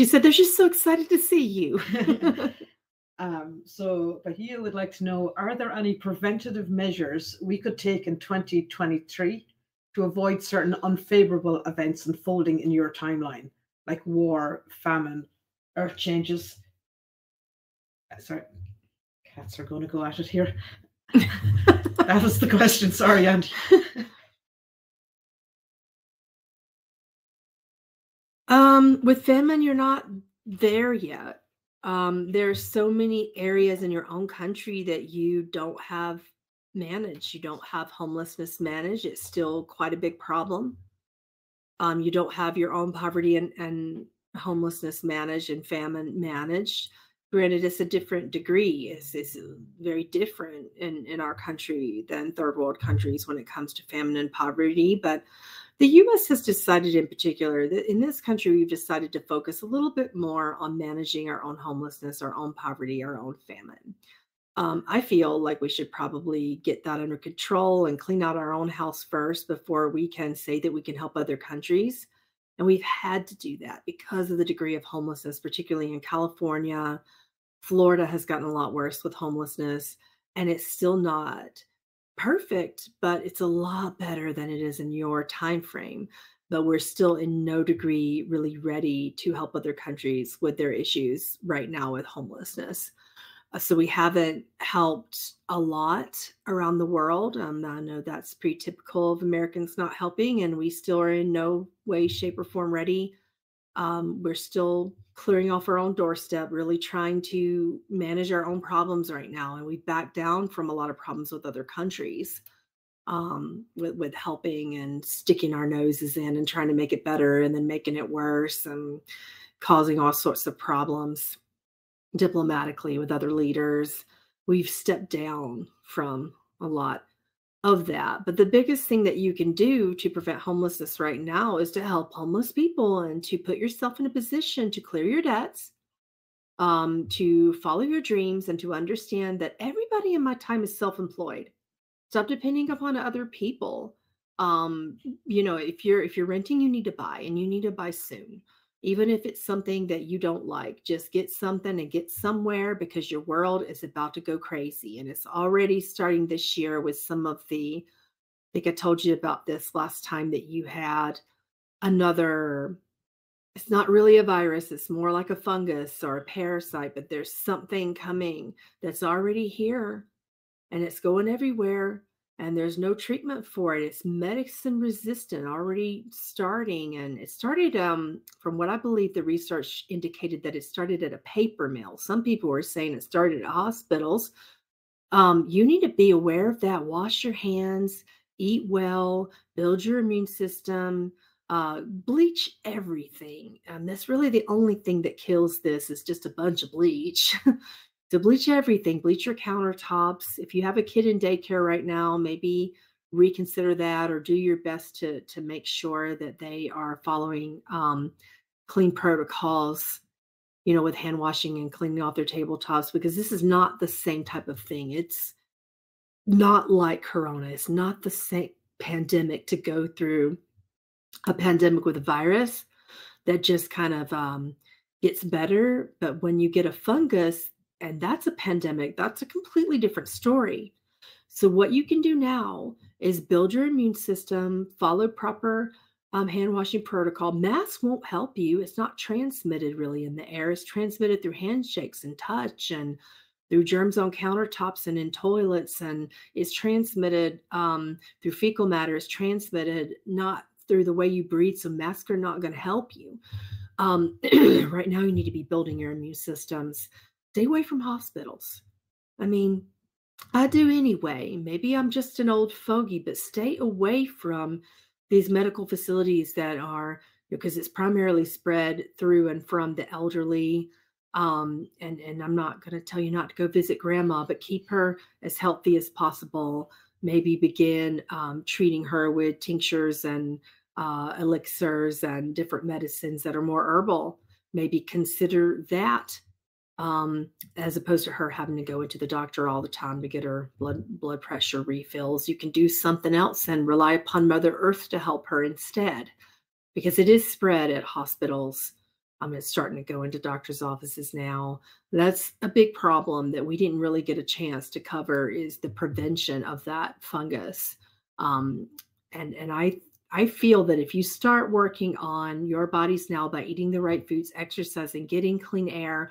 She said they're just so excited to see you. So Bahia would like to know, are there any preventative measures we could take in 2023 to avoid certain unfavorable events unfolding in your timeline, like war, famine, earth changes? Sorry, cats are going to go at it here. That was the question. Sorry, Andy. With famine, you're not there yet. There's so many areas in your own country that you don't have managed. You don't have homelessness managed. It's still quite a big problem. You don't have your own poverty and homelessness managed and famine managed. Granted, it's a different degree. It's very different in our country than third world countries when it comes to famine and poverty. But the U.S. has decided in particular that in this country, we've decided to focus a little bit more on managing our own homelessness, our own poverty, our own famine. I feel like we should probably get that under control and clean out our own house first before we can say that we can help other countries. And we've had to do that because of the degree of homelessness, particularly in California. Florida has gotten a lot worse with homelessness, and it's still not perfect, but it's a lot better than it is in your time frame. But we're still in no degree really ready to help other countries with their issues right now with homelessness. So we haven't helped a lot around the world. I know that's pretty typical of Americans not helping, and we still are in no way, shape, or form ready. We're still clearing off our own doorstep, really trying to manage our own problems right now. And we back down from a lot of problems with other countries, with helping and sticking our noses in and trying to make it better and then making it worse and causing all sorts of problems diplomatically with other leaders. We've stepped down from a lot of that. But the biggest thing that you can do to prevent homelessness right now is to help homeless people and to put yourself in a position to clear your debts, to follow your dreams, and to understand that everybody in my time is self-employed. Stop depending upon other people. If you're renting, you need to buy, and you need to buy soon. Even if it's something that you don't like, just get something and get somewhere, because your world is about to go crazy. And it's already starting this year with some of I think I told you about this last time, that you had it's not really a virus. It's more like a fungus or a parasite, but there's something coming that's already here and it's going everywhere. And there's no treatment for it. It's medicine resistant, already starting. And it started, from what I believe, the research indicated that it started at a paper mill. Some people were saying it started at hospitals. You need to be aware of that. Wash your hands, eat well, build your immune system, bleach everything. And that's really the only thing that kills this, is just a bunch of bleach. To bleach everything, bleach your countertops. If you have a kid in daycare right now, maybe reconsider that, or do your best to make sure that they are following clean protocols, with hand washing and cleaning off their tabletops, because this is not the same type of thing. It's not like Corona. It's not the same pandemic to go through a pandemic with a virus that just kind of gets better. But when you get a fungus, and that's a pandemic, that's a completely different story. So what you can do now is build your immune system, follow proper hand washing protocol. Masks won't help you. It's not transmitted really in the air. It's transmitted through handshakes and touch and through germs on countertops and in toilets. And it's transmitted through fecal matter. It's transmitted not through the way you breathe. So masks are not going to help you. Right now, you need to be building your immune systems. Stay away from hospitals. I mean, I do anyway. Maybe I'm just an old fogey, but stay away from these medical facilities that are, because it's primarily spread through and from the elderly. And I'm not going to tell you not to go visit grandma, but keep her as healthy as possible. Maybe begin treating her with tinctures and elixirs and different medicines that are more herbal. Maybe consider that. As opposed to her having to go into the doctor all the time to get her blood pressure refills. You can do something else and rely upon Mother Earth to help her instead, because it is spread at hospitals It's starting to go into doctors' offices now. That's a big problem that we didn't really get a chance to cover is the prevention of that fungus. Um, and I feel that if you start working on your bodies now by eating the right foods, exercising, getting clean air,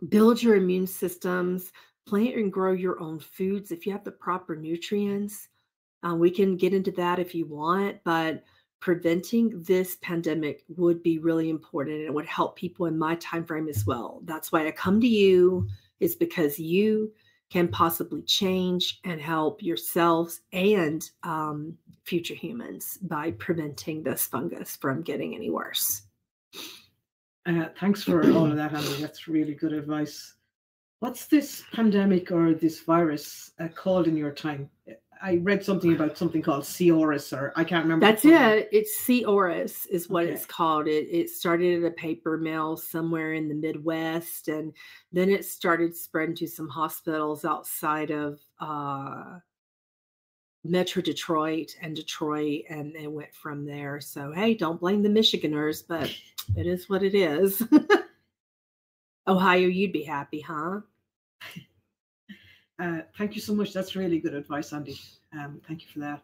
build your immune systems, plant and grow your own foods if you have the proper nutrients. We can get into that if you want, but preventing this pandemic would be really important and it would help people in my time frame as well. That's why I come to you, is because you can possibly change and help yourselves and future humans by preventing this fungus from getting any worse. Thanks for all of that, Andy. That's really good advice. What's this pandemic or this virus called in your time? I read something about something called C. auris, or I can't remember. That's it. It's C. auris is what it's called. It started at a paper mill somewhere in the Midwest, and then it started spreading to some hospitals outside of Metro Detroit, and it went from there. So, hey, don't blame the Michiganers, but it is what it is. Ohio, you'd be happy, huh? Thank you so much. That's really good advice, Andy. Thank you for that.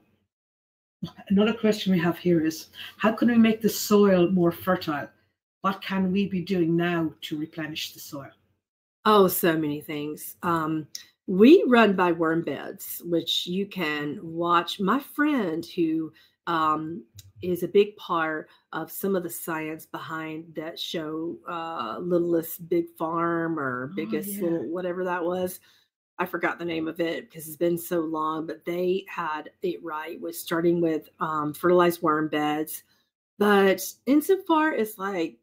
Another question we have here is, how can we make the soil more fertile? What can we be doing now to replenish the soil? Oh, so many things. We run by worm beds, which you can watch. My friend who is a big part of some of the science behind that show, Littlest Big Farm or Biggest Little, whatever that was. I forgot the name of it because it's been so long, but they had it right with starting with fertilized worm beds. But insofar as like,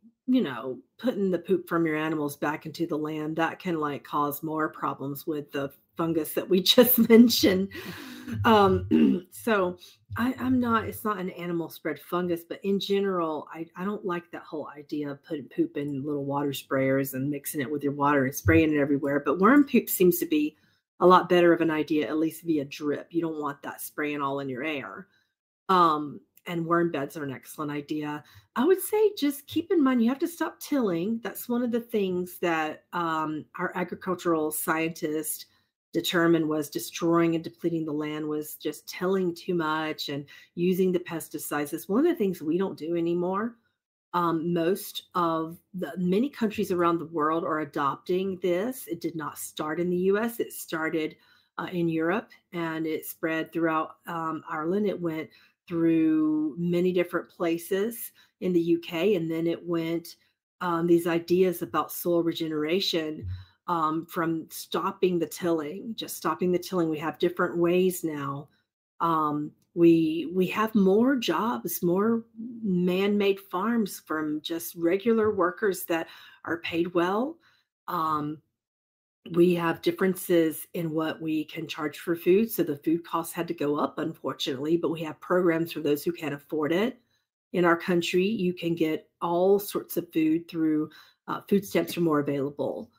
putting the poop from your animals back into the land, that can like cause more problems with the fungus that we just mentioned. So I'm not, it's not an animal spread fungus, but in general, I don't like that whole idea of putting poop in little water sprayers and mixing it with your water and spraying it everywhere. But worm poop seems to be a lot better of an idea, at least via drip. You don't want that spraying all in your air. And worm beds are an excellent idea. I would say just keep in mind, you have to stop tilling. That's one of the things that our agricultural scientists determined was destroying and depleting the land, was just tilling too much and using the pesticides. It's one of the things we don't do anymore. Most of the many countries around the world are adopting this. It did not start in the US. It started in Europe, and it spread throughout Ireland. It went through many different places in the UK, and then it went these ideas about soil regeneration from stopping the tilling, just stopping the tilling. We have different ways now. We have more jobs, more man-made farms from just regular workers that are paid well. We have differences in what we can charge for food. So the food costs had to go up, unfortunately, but we have programs for those who can't afford it. In our country, you can get all sorts of food through food stamps are more available.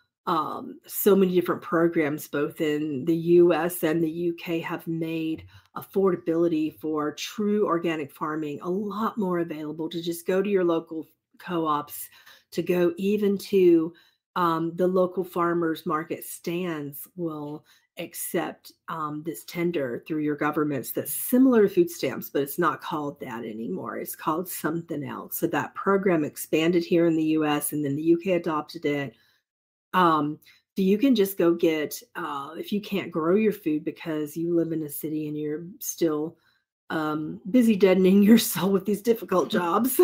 So many different programs, both in the US and the UK, have made affordability for true organic farming a lot more available. To just go to your local co-ops, to go even to the local farmers market stands will accept this tender through your governments that's similar to food stamps, but it's not called that anymore. It's called something else. So that program expanded here in the US, and then the UK adopted it. So you can just go get, if you can't grow your food because you live in a city and you're still busy deadening your soul with these difficult jobs.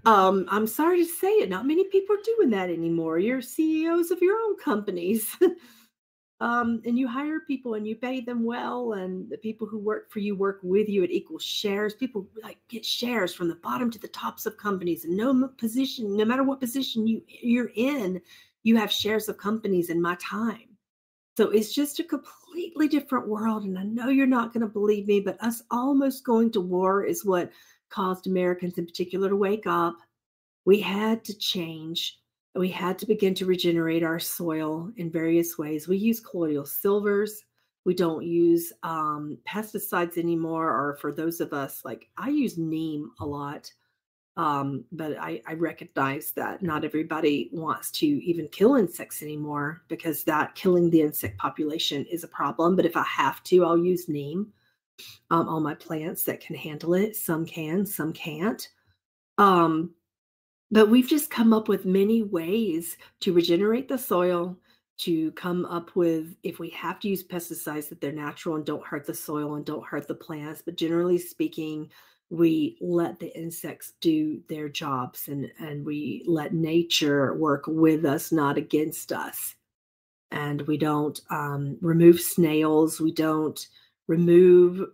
I'm sorry to say it, not many people are doing that anymore. You're CEOs of your own companies. And you hire people and you pay them well, and the people who work for you work with you at equal shares. People like get shares from the bottom to the tops of companies, and no matter what position you're in, you have shares of companies in my time. So it's just a completely different world. And I know you're not going to believe me, but us almost going to war is what caused Americans in particular to wake up. We had to change. We had to begin to regenerate our soil in various ways. We use colloidal silvers. We don't use pesticides anymore. Or for those of us, like I use neem a lot. But I recognize that not everybody wants to even kill insects anymore, because that killing the insect population is a problem. But if I have to, I'll use neem on my plants that can handle it. Some can, some can't. Um, but we've just come up with many ways to regenerate the soil, to come up with, if we have to use pesticides, that they're natural and don't hurt the soil and don't hurt the plants. But generally speaking, we let the insects do their jobs, and we let nature work with us, not against us. And we don't remove snails. We don't remove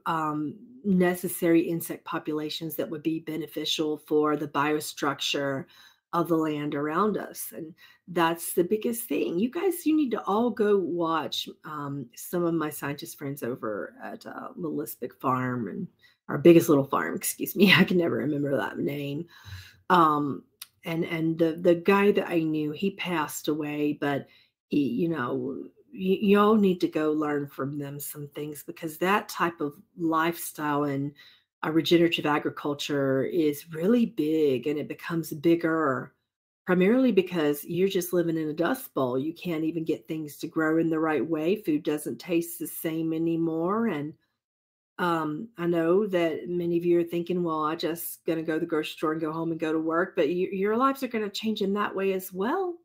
necessary insect populations that would be beneficial for the biostructure of the land around us. And that's the biggest thing. You guys, you need to all go watch some of my scientist friends over at Little Lispic Farm, and our biggest little farm, excuse me. I can never remember that name. And the guy that I knew, he passed away, but he, you all need to go learn from them some things, because that type of lifestyle and regenerative agriculture is really big, and it becomes bigger primarily because you're just living in a dust bowl. You can't even get things to grow in the right way. Food doesn't taste the same anymore. And I know that many of you are thinking, well, I just going to go to the grocery store and go home and go to work, but your lives are going to change in that way as well.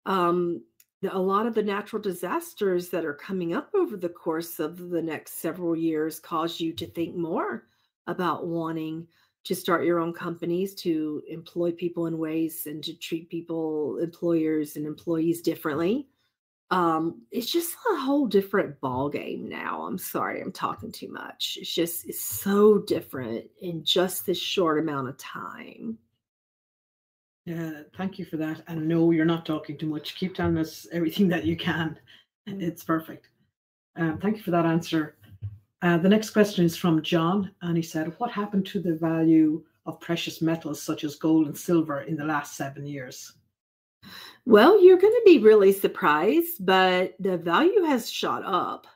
A lot of the natural disasters that are coming up over the course of the next several years cause you to think more about wanting to start your own companies, to employ people in ways, and to treat people, employers and employees, differently. It's just a whole different ball game now. I'm sorry, I'm talking too much. It's so different in just this short amount of time. Yeah, thank you for that. And no, you're not talking too much. Keep telling us everything that you can. It's perfect. Thank you for that answer. The next question is from John, and he said, what happened to the value of precious metals such as gold and silver in the last 7 years? Well, you're going to be really surprised, but the value has shot up.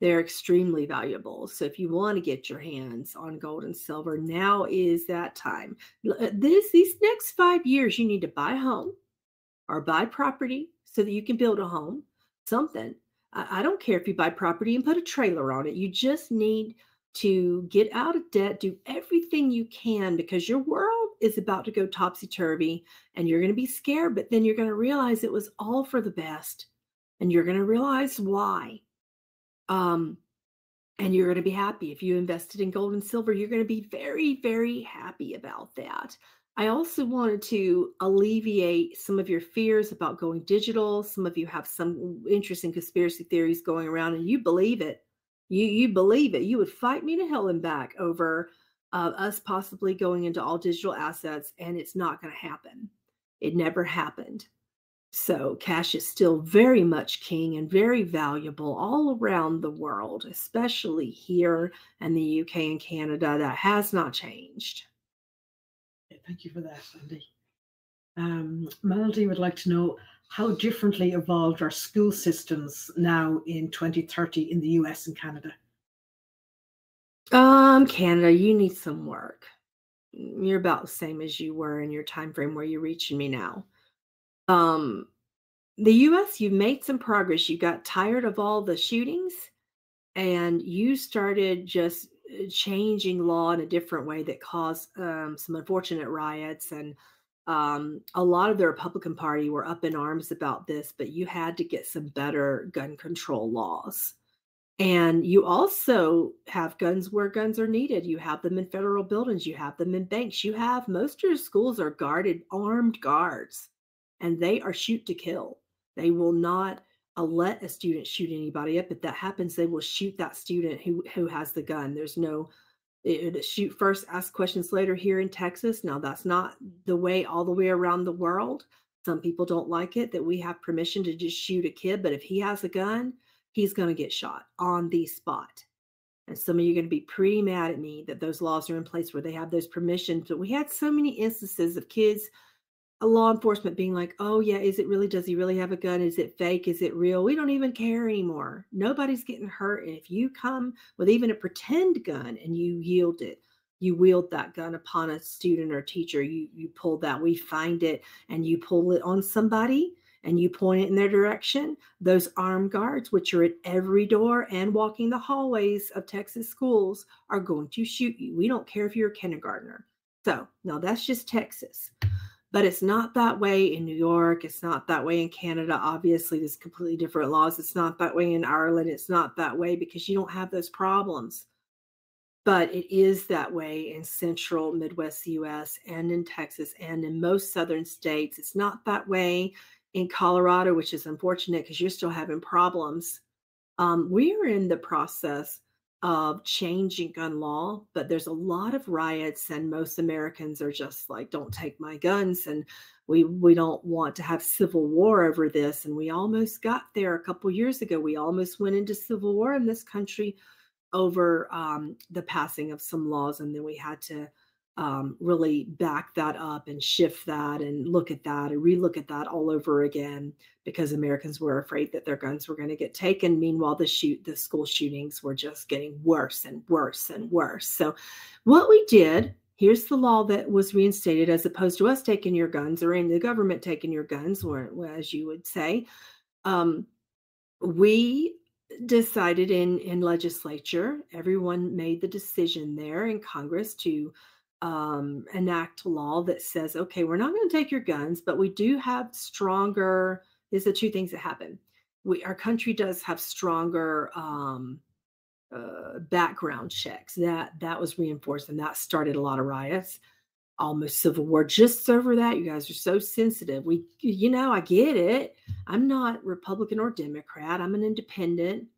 They're extremely valuable. So if you want to get your hands on gold and silver, now is that time. These next 5 years, you need to buy a home or buy property so that you can build a home, something. I don't care if you buy property and put a trailer on it. You just need to get out of debt, do everything you can, because your world is about to go topsy-turvy, and you're going to be scared, but then you're going to realize it was all for the best, and you're going to realize why. And you're going to be happy. If you invested in gold and silver, you're going to be very, very happy about that. I also wanted to alleviate some of your fears about going digital. Some of you have some interesting conspiracy theories going around, and you believe it. You believe it. You would fight me to hell and back over us possibly going into all digital assets, and it's not going to happen. It never happened. So cash is still very much king and very valuable all around the world, especially here in the UK and Canada. That has not changed. Thank you for that, Andy. Melody would like to know, how differently evolved are school systems now in 2030 in the US and Canada? Canada, you need some work. You're about the same as you were in your time frame where you're reaching me now. The US, you've made some progress. You got tired of all the shootings, and you started just changing law in a different way that caused some unfortunate riots. And a lot of the Republican Party were up in arms about this, but you had to get some better gun control laws. And you also have guns where guns are needed. You have them in federal buildings. You have them in banks. You have, most of your schools are guarded, armed guards, and they are shoot to kill. They will not let a student shoot anybody up. If that happens, they will shoot that student who has the gun. There's no shoot first, ask questions later here in Texas. Now, that's not the way all the way around the world. Some people don't like it that we have permission to just shoot a kid, but if he has a gun, he's going to get shot on the spot. And some of you are going to be pretty mad at me that those laws are in place where they have those permissions. But we had so many instances of kids, law enforcement being like, oh yeah, is it really, does he really have a gun? Is it fake? Is it real? We don't even care anymore. Nobody's getting hurt. And if you come with even a pretend gun and you yield it, you wield that gun upon a student or teacher, you pull that, we find it, and you pull it on somebody and you point it in their direction, those armed guards, which are at every door and walking the hallways of Texas schools, are going to shoot you. We don't care if you're a kindergartner. So, no, that's just Texas. But it's not that way in New York. It's not that way in Canada. Obviously, there's completely different laws. It's not that way in Ireland. It's not that way because you don't have those problems. But it is that way in central Midwest US and in Texas and in most southern states. It's not that way in Colorado, which is unfortunate because you're still having problems. We are in the process of changing gun law, but there's a lot of riots, and most Americans are just like, don't take my guns, and we don't want to have civil war over this. And we almost got there a couple years ago. We almost went into civil war in this country over the passing of some laws, and then we had to really back that up and shift that and look at that and relook at that all over again because Americans were afraid that their guns were going to get taken. Meanwhile, the school shootings were just getting worse and worse and worse. So what we did, here's the law that was reinstated, as opposed to us taking your guns or in the government taking your guns, or as you would say. We decided in legislature, everyone made the decision there in Congress to enact a law that says, okay, we're not going to take your guns, but we do have stronger, there's the two things that happen. Our country does have stronger background checks. That was reinforced, and that started a lot of riots, almost civil war just over that. You guys are so sensitive. I get it. I'm not Republican or Democrat. I'm an independent.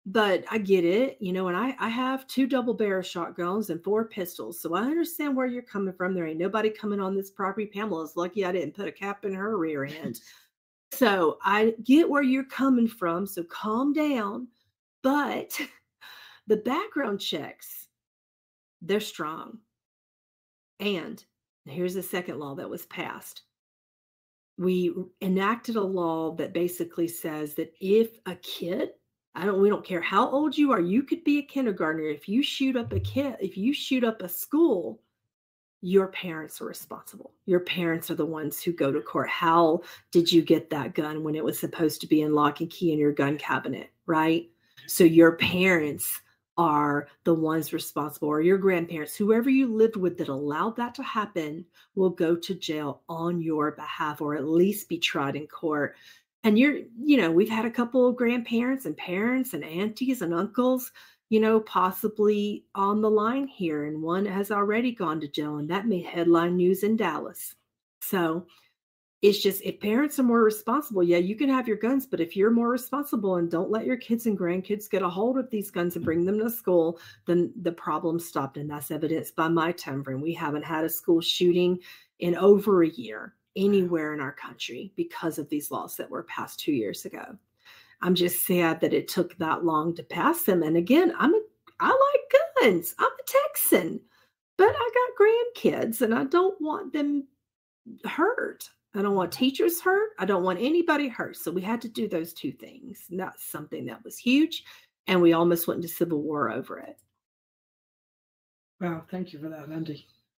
But I get it, and I have 2 double barrel shotguns and 4 pistols. So I understand where you're coming from. There ain't nobody coming on this property. Pamela's lucky I didn't put a cap in her rear end. So I get where you're coming from. So calm down. But the background checks, they're strong. And here's the second law that was passed. We enacted a law that basically says that if a kid, we don't care how old you are, you could be a kindergartner. If you shoot up a kid, if you shoot up a school, your parents are responsible. Your parents are the ones who go to court. How did you get that gun when it was supposed to be in lock and key in your gun cabinet, right? So your parents are the ones responsible, or your grandparents, whoever you lived with that allowed that to happen, will go to jail on your behalf, or at least be tried in court. And we've had a couple of grandparents and parents and aunties and uncles, possibly on the line here. And one has already gone to jail, and that made headline news in Dallas. So it's just, if parents are more responsible, yeah, you can have your guns, but if you're more responsible and don't let your kids and grandkids get a hold of these guns and bring them to school, then the problem stopped. And that's evidenced by my time frame. We haven't had a school shooting in over a year anywhere in our country because of these laws that were passed 2 years ago. I'm just sad that it took that long to pass them. And again, I like guns. I'm a Texan, but I got grandkids and I don't want them hurt. I don't want teachers hurt. I don't want anybody hurt. So we had to do those two things. And that's something that was huge. And we almost went into civil war over it. Wow. Thank you for that, Andy.